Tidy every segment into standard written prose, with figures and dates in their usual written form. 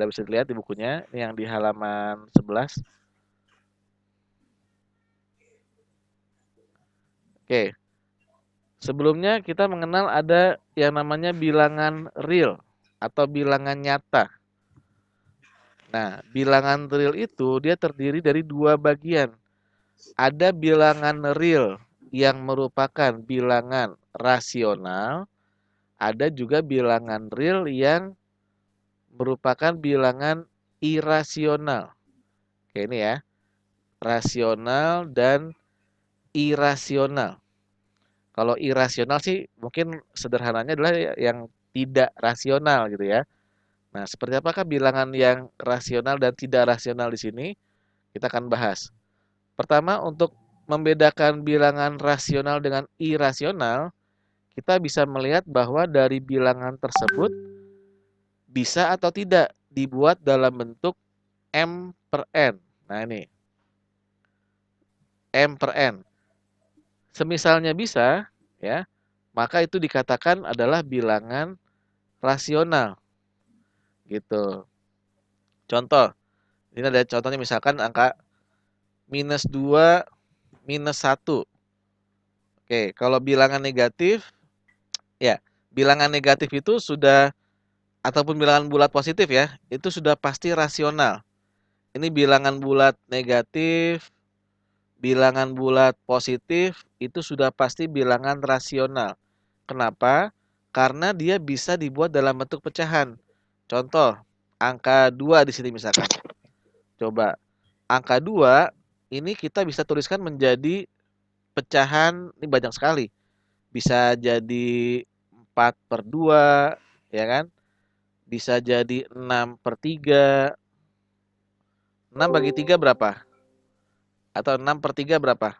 bisa dilihat di bukunya, ini yang di halaman 11. Oke, sebelumnya kita mengenal ada yang namanya bilangan real atau bilangan nyata. Nah, bilangan real itu dia terdiri dari dua bagian. Ada bilangan real yang merupakan bilangan rasional, ada juga bilangan real yang merupakan bilangan irasional. Oke, ini ya, rasional dan irasional. Kalau irasional sih mungkin sederhananya adalah yang tidak rasional gitu ya. Nah, seperti apakah bilangan yang rasional dan tidak rasional di sini? Kita akan bahas. Pertama, untuk membedakan bilangan rasional dengan irasional, kita bisa melihat bahwa dari bilangan tersebut bisa atau tidak dibuat dalam bentuk M per N. Nah, ini M per N. Semisalnya bisa, ya, maka itu dikatakan adalah bilangan rasional, gitu. Contoh, ini ada contohnya misalkan angka -2, -1. Oke, kalau bilangan negatif, ya, bilangan negatif itu sudah ataupun bilangan bulat positif ya, itu sudah pasti rasional. Ini bilangan bulat negatif, bilangan bulat positif itu sudah pasti bilangan rasional. Kenapa? Karena dia bisa dibuat dalam bentuk pecahan. Contoh, angka 2 di sini misalkan. Coba, angka 2 ini kita bisa tuliskan menjadi pecahan, ini banyak sekali. Bisa jadi 4/2, ya kan? Bisa jadi 6/3. 6 bagi 3 berapa? Atau 6/3 berapa?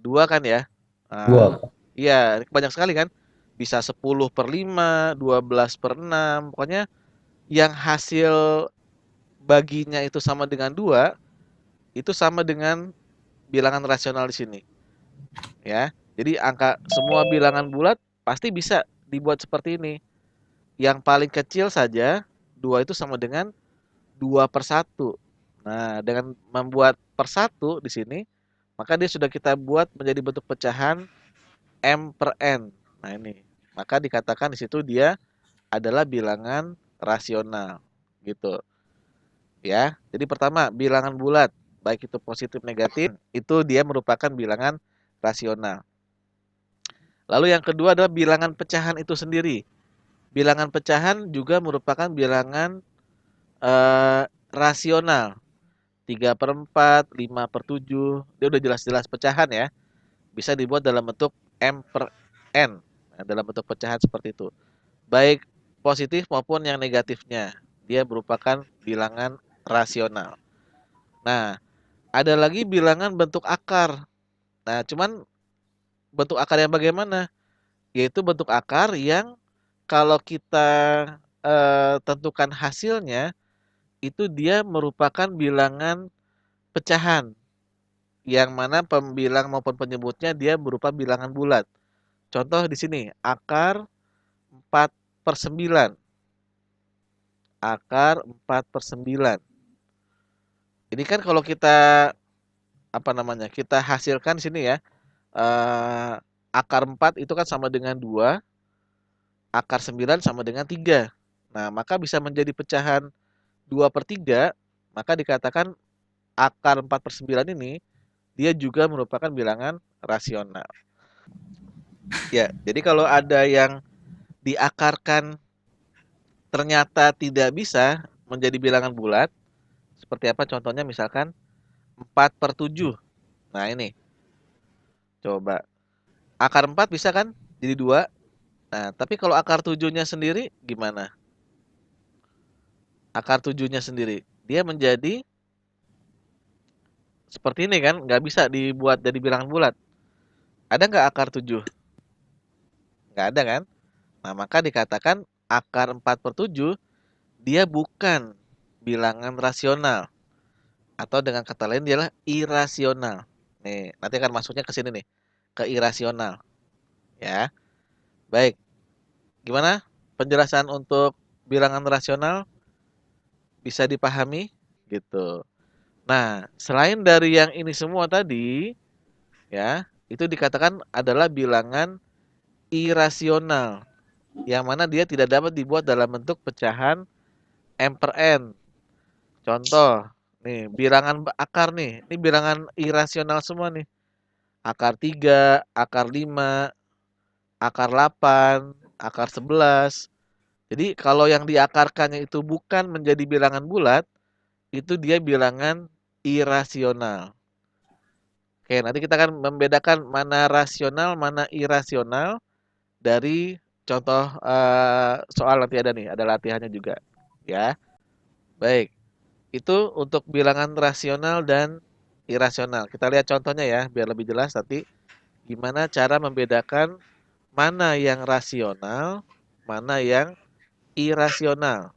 2 kan ya? Nah, Dua, Pak. iya, banyak sekali kan? Bisa 10/5, 12/6. Pokoknya yang hasil baginya itu sama dengan 2, itu sama dengan bilangan rasional di sini, ya. Jadi semua bilangan bulat pasti bisa dibuat seperti ini. Yang paling kecil saja 2 itu sama dengan 2/1. Nah, dengan membuat per 1 di sini, maka dia sudah kita buat menjadi bentuk pecahan M per N. Nah, ini. Maka dikatakan di situ dia adalah bilangan rasional, gitu. Ya. Jadi pertama, bilangan bulat, baik itu positif negatif, itu dia merupakan bilangan rasional. Lalu yang kedua adalah bilangan pecahan itu sendiri. Bilangan pecahan juga merupakan bilangan rasional. 3/4, 5/7, dia udah jelas-jelas pecahan ya. Bisa dibuat dalam bentuk M per N. Nah, dalam bentuk pecahan seperti itu. Baik positif maupun yang negatifnya. Dia merupakan bilangan rasional. Nah, ada lagi bilangan bentuk akar. Nah, cuman bentuk akar yang bagaimana? Yaitu bentuk akar yang kalau kita tentukan hasilnya, itu dia merupakan bilangan pecahan. Yang mana pembilang maupun penyebutnya dia berupa bilangan bulat. Contoh di sini, akar 4/9. Akar 4/9. Ini kan kalau kita apa namanya? Kita hasilkan di sini ya. eh, Akar 4 itu kan sama dengan 2, akar 9 sama dengan 3. Nah, maka bisa menjadi pecahan 2/3, maka dikatakan akar 4/9 ini dia juga merupakan bilangan rasional. Ya, jadi kalau ada yang diakarkan ternyata tidak bisa menjadi bilangan bulat, seperti apa contohnya misalkan 4/7. Nah, ini. Coba. Akar 4 bisa kan jadi 2. Nah, tapi kalau akar 7-nya sendiri gimana? Akar 7-nya sendiri. Dia menjadi seperti ini kan, nggak bisa dibuat jadi bilangan bulat. Ada nggak akar 7? Nggak ada kan? Nah, maka dikatakan akar 4/7 dia bukan bilangan rasional. Atau dengan kata lain dia adalah irasional. Nih, nanti akan masuknya ke sini nih, ke irasional. Ya, baik. Gimana penjelasan untuk bilangan rasional? Bisa dipahami? Gitu. Nah, selain dari yang ini semua tadi, ya, itu dikatakan adalah bilangan irasional, yang mana dia tidak dapat dibuat dalam bentuk pecahan m per n. Contoh, nih, bilangan akar nih, ini bilangan irasional semua nih. Akar 3, akar 5, akar 8, akar 11. Jadi kalau yang diakarkannya itu bukan menjadi bilangan bulat, itu dia bilangan irasional. Oke, nanti kita akan membedakan mana rasional, mana irasional dari contoh soal nanti ada nih, ada latihannya juga, ya. Baik, itu untuk bilangan rasional dan irasional. Kita lihat contohnya ya, biar lebih jelas nanti gimana cara membedakan mana yang rasional, mana yang irasional.